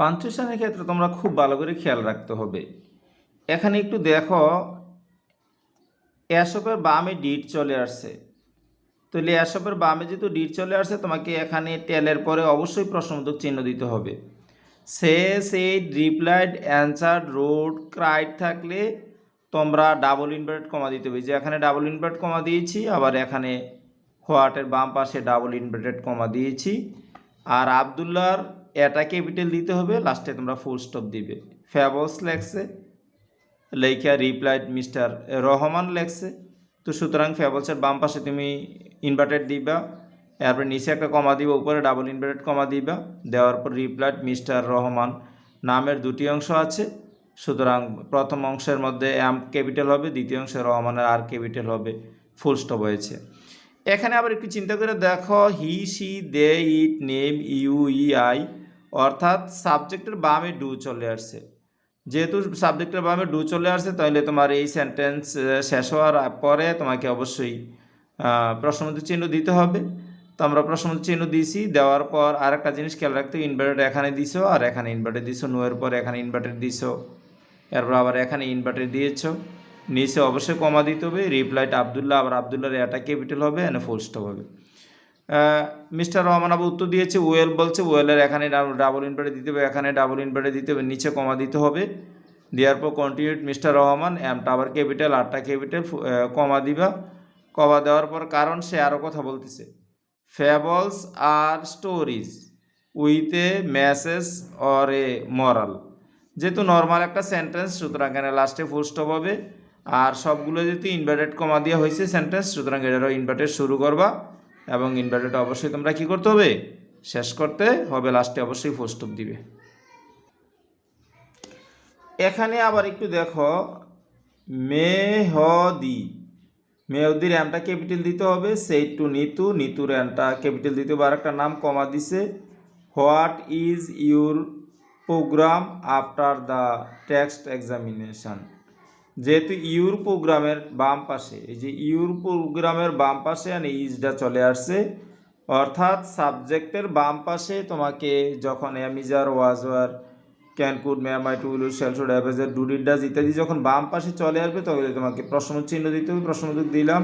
পাঞ্চুয়েশনের ক্ষেত্রে তোমরা খুব ভালো করে খেয়াল রাখতে হবে। এখানে একটু দেখো, এসবের বামে ডিট চলে আসছে। তাহলে এসবের বামে যেহেতু ডিট চলে আসছে, তোমাকে এখানে টেলের পরে অবশ্যই প্রশ্নবোধক চিহ্ন দিতে হবে। Say said, replied, answered, roared, cried থাকলে তোমরা ডাবল ইনভার্টেড কমা দিতে হবে। যে এখানে ডাবল ইনভার্টেড কমা দিয়েছি, আবার এখানে হোয়াটের বাম পাশে ডাবল ইনভার্টেড কমা দিয়েছি। আর আবদুল্লাহর এটা ক্যাপিটাল দিতে হবে, লাস্টে তোমরা ফুল স্টপ দিবে। ফ্যাবলস লেখছে, লেখা রিপ্লাইড মিস্টার রহমান লেখছে, তো সুতরাং ফ্যাবলসের বাম পাশে তুমি ইনভার্টেড দিবা, এরপরে নিচে একটা কমা দিবা, উপরে ডাবল ইনভার্টেড কমা দিবা, দেওয়ার পর রিপ্লাইড মিস্টার রহমান। নামের দুটি অংশ আছে, সুতরাং প্রথম অংশের মধ্যে এম ক্যাপিটাল হবে, দ্বিতীয় অংশে রহমানের আর ক্যাপিটাল হবে, ফুল স্টপ হয়েছে। এখানে আবার একটু চিন্তা করে দেখো, he, she, they, it, name, you, ই, আই, অর্থাৎ সাবজেক্টের বামে ডু চলে আসছে। যেহেতু সাবজেক্টের বামে ডু চলে আসছে, তাহলে তোমার এই সেন্টেন্স শেষ হওয়ার পরে তোমাকে অবশ্যই প্রশ্নবোধক চিহ্ন দিতে হবে। তো আমরা প্রশ্নবোধক চিহ্ন দিয়েছি, দেওয়ার পর আর একটা জিনিস খেয়াল রাখতে, ইনভার্টেড এখানে দিছো আর এখানে ইনভার্টেড দিছো, নোয়ের পর এখানে ইনভার্টেড দিছো, এরপর আবার এখানে ইনভার্টেড দিয়েছো, নিচে অবশ্যই কমা দিতে হবে। রিপ্লাইট আবদুল্লাহ, আবার আবদুল্লাহর এটা ক্যাপিটাল হবে, এনে ফুল স্টপ হবে। মিস্টার রহমান আবার উত্তর দিয়েছে, ওয়েল বলছে, ওয়েলের এখানে ডাবল ইনভার্টেড দিতে হবে, এখানে ডাবল ইনভার্টেড দিতে হবে, নিচে কমা দিতে হবে। দেওয়ার পর কন্টিনিউড মিস্টার রহমান, এমটা আবার ক্যাপিটাল, আরটা ক্যাপিটাল, কমা দিবা। কমা দেওয়ার পর কারণ সে আরও কথা বলতেছে, ফ্যাবলস আর stories with a message or a moral. যেহেতু নর্মাল একটা সেন্টেন্স, সুতরাং এখানে লাস্টে ফুল স্টপ হবে। আর সবগুলো যেহেতু ইনভার্টেড কমা দেওয়া হয়েছে সেন্টেন্স, সুতরাং এটারও ইনভার্টেড শুরু করবা, এবং ইনভার্টেড অবশ্যই তোমরা কী করতে হবে, শেষ করতে হবে, লাস্টে অবশ্যই ফুল স্টপ দিবে। এখানে আবার একটু দেখো, মেহদি, মেহদির এমটা ক্যাপিটাল দিতে হবে, সেই টু নিতু, নিতুর এমটা ক্যাপিটাল দিতে হবে, আর একটা নাম কমা দিছে। What is your programme after the text examination. যেহেতু ইউর প্রোগ্রামের বাম পাশে, এই যে ইউর প্রোগ্রামের বাম পাশে আর ইজটা চলে আসছে, অর্থাৎ সাবজেক্টের বাম পাশে তোমাকে যখন am is are, was were, can, could, may, might, will, shall, should, have, has, do, did, does ইত্যাদি যখন বাম পাশে চলে আসবে, তবে তোমাকে প্রশ্নবোধক চিহ্ন দিতে হবে। প্রশ্নবোধক দিলাম,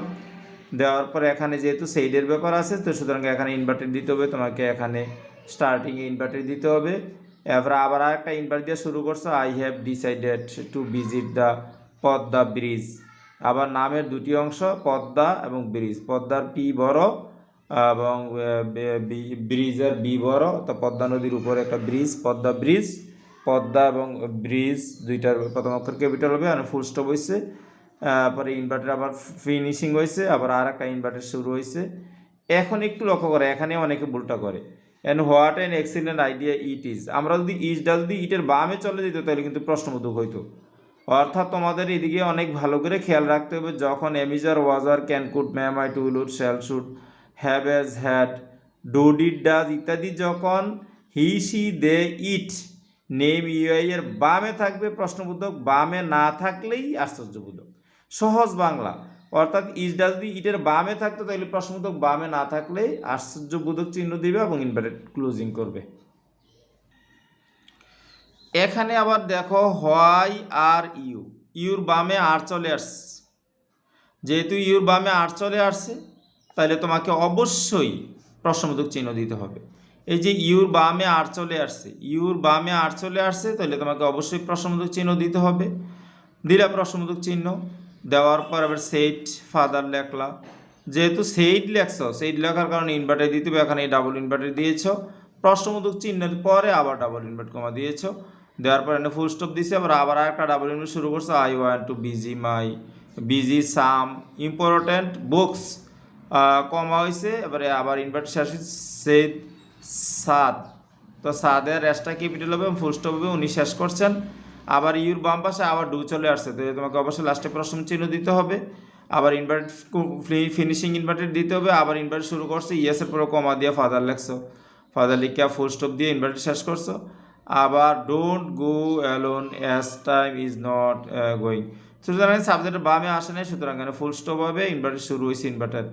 দেওয়ার পরে এখানে যেহেতু সেইডের ব্যাপার আছে, তো সুতরাং এখানে ইনভার্টেড দিতে হবে, তোমাকে এখানে স্টার্টিংয়ে ইনভার্টেড দিতে হবে। এরপর আবার একটা ইনভার্ট দিয়ে শুরু করছো, I have decided to visit the Padma bridge. আবার নামের দুটি অংশ, পদ্মা এবং ব্রিজ, পদ্মার পি বড় এবং ব্রিজের বি বড়, তো পদ্মা নদীর উপরে একটা ব্রিজ, পদ্মা ব্রিজ, পদ্মা এবং ব্রিজ দুইটার প্রথম অক্ষর ক্যাপিটাল হবে, আর ফুল স্টপ হয়েছে। পরে ইনভার্টার আবার ফিনিশিং হয়েছে, আবার আর একটা ইনভার্টার শুরু হয়েছে। এখন একটু লক্ষ্য করে, এখানে অনেকে ভুলটা করে, and what an excellent idea it is. আমরা যদি ইজটা যদি ইটের বামে চলে যেত, তাহলে কিন্তু প্রশ্নবোধক হইতো। অর্থাৎ তোমাদের এদিকে অনেক ভালো করে খেয়াল রাখতে হবে, যখন am is are, was were, can, could, may, might, will, would, shall, should, have, has, had, do, did, does ইত্যাদি যখন he, she, they, it, name, you I এর বামে থাকবে প্রশ্নবোধক, বামে না থাকলেই আশ্চর্যবোধক। সহজ বাংলা, অর্থাৎ ইজটা যদি ইটের বামে থাকতো, তাহলে প্রশ্নবোধক, বামে না থাকলেই আশ্চর্যবোধক চিহ্ন দিবে এবং ইনভার্টেড ক্লোজিং করবে। এখানে আবার দেখো, হোয়াই আর ইউ, ইউর বামে আর চলে আসছে। যেহেতু ইউর বামে আর চলে আসছে, তাহলে তোমাকে অবশ্যই প্রশ্নবোধক চিহ্ন দিতে হবে। এই যে ইউর বামে আর চলে আসছে, ইউর বামে আর চলে আসছে, তাহলে তোমাকে অবশ্যই প্রশ্নবোধক চিহ্ন দিতে হবে। দিলা প্রশ্নবোধক চিহ্ন, দেওয়ার পর আবার সেইট ফাদার লেখলা। যেহেতু সেইট লেখছো, সেইট লেখার কারণে ইনভার্টার দিতে হবে, এখানে ডাবল ইনভার্টার দিয়েছ, প্রশ্নবোধক চিহ্নের পরে আবার ডাবল ইনভার্ট কমা দিয়েছ, দেওয়ার পর এনে ফুল স্টপ দিয়েছে, আবার একটা ডাবল ইনভার্ট শুরু করছো, I want to buy some important books, comma হয়েছে, এবারে আবার ইনভার্ট শেষ হয়েছে, সাদ, তো সাদের রেস্টটা ক্যাপিটাল হবে, ফুল স্টপ হবে, উনি শেষ করছেন। আবার ইউর বাম পাশে আবার ডু চলে আসছে, তো তোমাকে অবশ্যই লাস্টে প্রশ্ন চিহ্ন দিতে হবে। আবার ইনভার্ট ফিনিশিং ইনভার্টেড দিতে হবে, আবার ইনভার্ট শুরু করছো, ইয়েসের পরে কমা দিয়ে ফাদার লেখছো, ফাদার লিখিয়া ফুল স্টপ দিয়ে ইনভার্ট শেষ করছো। আবার don't go alone as time is not going, সুতরাং সাবজেক্টের বামে আসে নাই, সুতরাং এখানে ফুল স্টপ হবে, ইনভার্টেড শুরু হয়েছে, ইনভার্টেড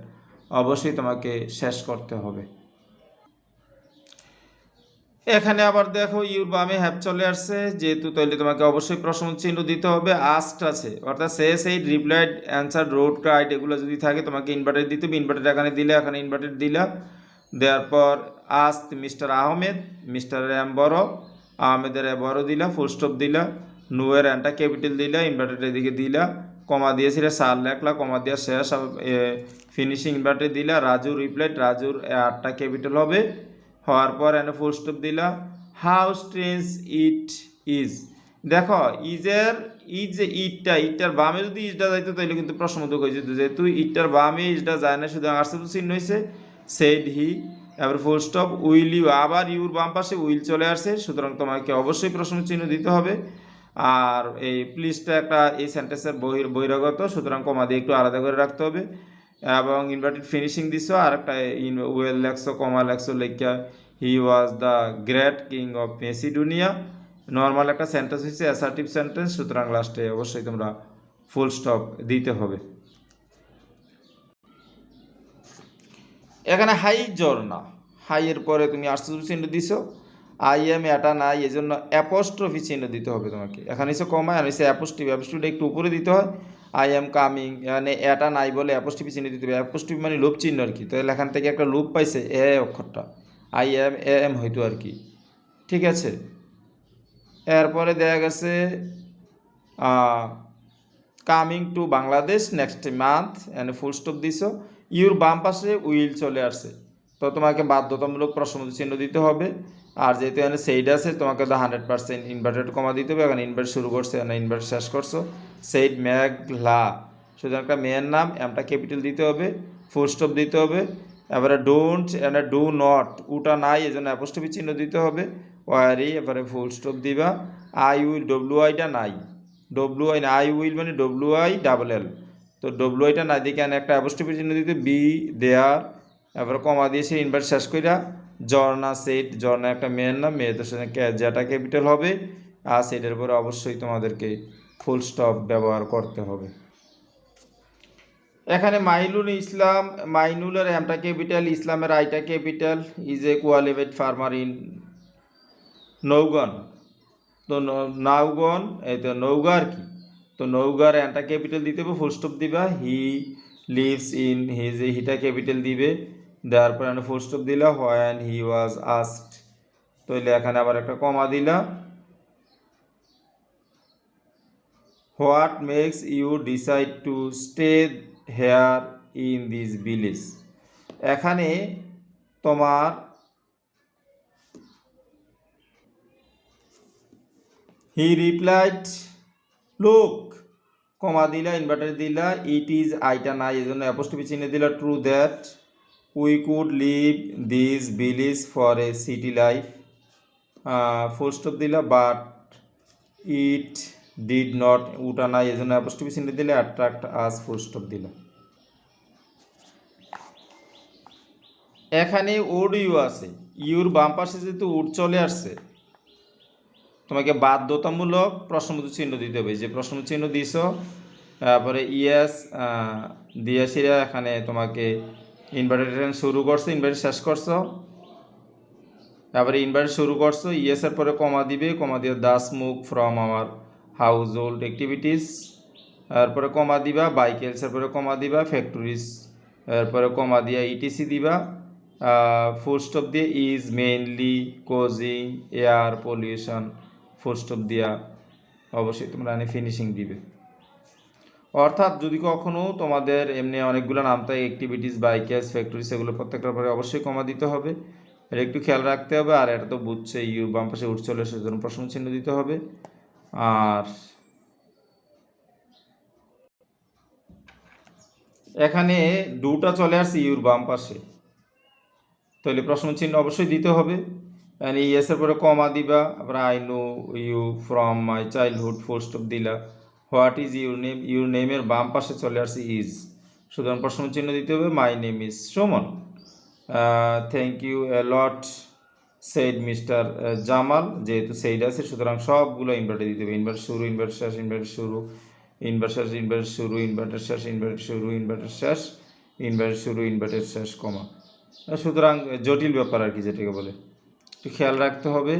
অবশ্যই তোমাকে শেষ করতে হবে। এখানে আবার দেখো ইউর বামে হ্যাভ চলে আসছে, যেহেতু তাহলে তোমাকে অবশ্যই প্রশ্ন চিহ্ন দিতে হবে। আস্ট আছে, অর্থাৎ শেষ এই রিপ্লাইড, অ্যান্সার, রোড, ক্রাইড এগুলো যদি থাকে তোমাকে ইনভার্টেড দিতে হবে। ইনভার্টেড এখানে দিলে, এখানে ইনভার্টেড দিলা, দেওয়ার পর asked Mr Ahmed, Mr M বড়, আহমেদের এ বড় দিলা, ফুল স্টপ দিলা, নুয়ের এনটা ক্যাপিটাল দিলা, ইনভার্টেড এদিকে দিলা, কমা দিয়েছিলে সার লেখলা, কমা দিয়া শেষ ফিনিশিং ইনভার্টেড দিলা, রাজু রিপ্লাইড, রাজুর আটটা ক্যাপিটাল হবে, হওয়ার পর এনে ফুল স্টপ দিলা। হাউ স্ট্রেঞ্জ ইট ইজ, দেখো ইজের ইজ যে ইটটার বামে যদি ইজটা যাইতো তাহলে কিন্তু প্রশ্নবোধক হয়ে যেত, যেহেতু ইটটার বামে ইজটা যায় না, শুধু আর্সেবল চিহ্ন হয়েছে, সেড হি, এবার ফুল স্টপ, উইল ইউ, আবার ইউর বাম পাশে উইল চলে আসছে, সুতরাং তোমাকে অবশ্যই প্রশ্ন চিহ্ন দিতে হবে। আর এই প্লিজটা একটা এই সেন্টেন্সের বহিরাগত, সুতরাং কমা দিয়ে একটু আলাদা করে রাখতে হবে। এবং ইনভার্টেড ফিনিশিং দিছো, আর একটা ওয়েল লেখছো, কমা লেখছো, লেখা he was the great king of Macedonia. Normal একটা সেন্টেন্স হচ্ছে অ্যাসার্টিভ সেন্টেন্স, সুতরাং লাস্টে অবশ্যই তোমরা ফুল স্টপ দিতে হবে। এখানে হাই ঝর্ণা, হাইয়ের পরে তুমি আশ্চর্য চিহ্ন দিছো, আই এম এটা নাই, এই জন্য অ্যাপোস্ট্রফি চিহ্ন দিতে হবে তোমাকে। এখানে হচ্ছে কমা, আর হচ্ছে অ্যাপোস্ট্রফি, অ্যাপোস্ট্রফিটা একটু উপরে দিতে হয়। আই এম কামিং, মানে এটা নাই বলে অ্যাপোস্ট্রফি চিহ্ন দিতে হবে। অ্যাপোস্ট্রফি মানে লোপ চিহ্ন আর কি, তাহলে এখান থেকে একটা লোপ পাইছে এ অক্ষরটা, আই এম এ এম হইতো আর কি, ঠিক আছে। এরপরে দেখা গেছে coming to Bangladesh next month, and full stop দিছো, ইউর বাম পাশে উইল চলে আসছে, তো তোমাকে বাধ্যতামূলক প্রশ্নবোধক চিহ্ন দিতে হবে। আর যেহেতু এখানে সেইড আছে, তোমাকে তো 100% ইনভার্টেড কমা দিতে হবে। এখানে ইনভার্ট শুরু করছে, এখানে ইনভার্ট শেষ করছো, সেইড মেঘলা, শুধু একটা মেয়ের নাম, এমটা ক্যাপিটাল দিতে হবে, ফুল স্টপ দিতে হবে। এবারে ডোন্ট এন্ড ডু নট, উটা নাই, এই জন্য অ্যাপোস্ট্রফি চিহ্ন দিতে হবে, ওয়ারি, এবারে ফুল স্টপ দিবা। আই উইল, ডব্লিউ আইটা নাই, ডব্লিউ আই না, আই উইল মানে ডব্লিউ আই ডাবল এল, তো ডব্লিউ আইটা নাই দেখে একটা অ্যাপোস্ট্রফি চিহ্ন দিতে, বি দেয়ার, এবার কমা দিয়ে সে ইনভার্ট শেষ কইরা, ঝর্ণা সেট, ঝর্ণা একটা মেয়ের নাম, মেয়েদের সাথে যেটা ক্যাপিটাল হবে, আর সেটার পরে অবশ্যই তোমাদেরকে ফুল স্টপ ব্যবহার করতে হবে। এখানে মাইনুল ইসলাম, মাইনুলের এমটা ক্যাপিটাল, ইসলামের আইটা capital, is a qualified farmer in Naogaon, তো নাওগন, এই তো নৌগা আর কি, তো নৌগার এনটা ক্যাপিটাল দিতে হবে, ফুল স্টপ দিবা। হি লিভস ইন, হিজ হিটা ক্যাপিটাল দিবে, দেওয়ার পর ফুল স্টপ দিলা। হোয়েন হি ওয়াজ আস্কড, তাহলে এখানে আবার একটা কমা দিলা। What makes you decide to stay here in this village, এখানে তোমার হি রিপ্লাইড লুক, কমা দিলা, ইনভার্টার দিলা, ইট ইজ আইটা নাই, এই জন্য অ্যাপোস্ট্রফি চিহ্ন দিলা, true that we could leave this village for a city life, full stop দিলা, বাট ইট ডিড নট, উটা নাই, এই জন্য অ্যাপোস্ট্রফি চিহ্ন দিলে, অ্যাট্রাক্ট আস, ফুল স্টপ দিলা। এখানে ওড ইউ আছে, ইউর বাম পাশে যেহেতু উড চলে আসছে, তোমাকে বাধ্যতামূলক প্রশ্নবোধক চিহ্ন দিতে হবে। যে প্রশ্নবোধক চিহ্ন দিছ, তারপরে ইয়েস দিয়েছিরা, এখানে তোমাকে ইনভার্টেশন শুরু করছো, ইনভার্ট শেষ করছো, তারপরে ইনভার্ট শুরু করছো, ইয়েসের পরে কমা দিবে, কমা দিয়ে the smoke from our house hold activities, তারপরে কমা দিবা, বাইকেলসের পরে কমা দিবা, ফ্যাক্টরিজ, এরপরে কমা দিয়া ইটিসি দিবা, ফুল স্টপ দিয়ে is mainly causing air pollution, full stop দিয়া অবশ্যই তোমরা এনে ফিনিশিং দিবে। অর্থাৎ যদি কখনো তোমাদের এমনি অনেকগুলো নাম থাকে, অ্যাক্টিভিটিস, বাইকেস, ফ্যাক্টরিজ, এগুলো প্রত্যেকটার পরে অবশ্যই কমা দিতে হবে, এটা একটু খেয়াল রাখতে হবে। আর এটা তো বুঝছে, ইউ বাম পাশে উঠ চলে এসে জন্য প্রশ্ন চিহ্ন দিতে হবে। আর এখানে ডুটা চলে আসছে ইউর বাম পাশে, তাহলে প্রশ্ন চিহ্ন অবশ্যই দিতে হবে। ইয়েসের পরে কমা দিবা, আবার I know you from my childhood, full stop দিলা। What is your name, your নেমের বাম পাশে চলে আসছে ইজ, সুতরাং প্রশ্ন চিহ্ন দিতে হবে, my name is Suman. Thank you a lot said Mr Jamal, যেহেতু সেইড আছে সুতরাং সবগুলো ইনভার্টে দিতে হবে। ইনভার্ট শুরু, ইনভার্ট শেষ, ইনভার্ট শুরু, ইনভার্ট শেষ, ইনভার্ট শুরু, ইনভার্টের শেষ, ইনভার্ট শুরু, ইনভার্টের শেষ, ইনভার্ট শুরু, ইনভার্টের শেষ, কমা। সুতরাং জটিল ব্যাপার আর কি, যেটাকে বলে। একটু খেয়াল রাখতে হবে।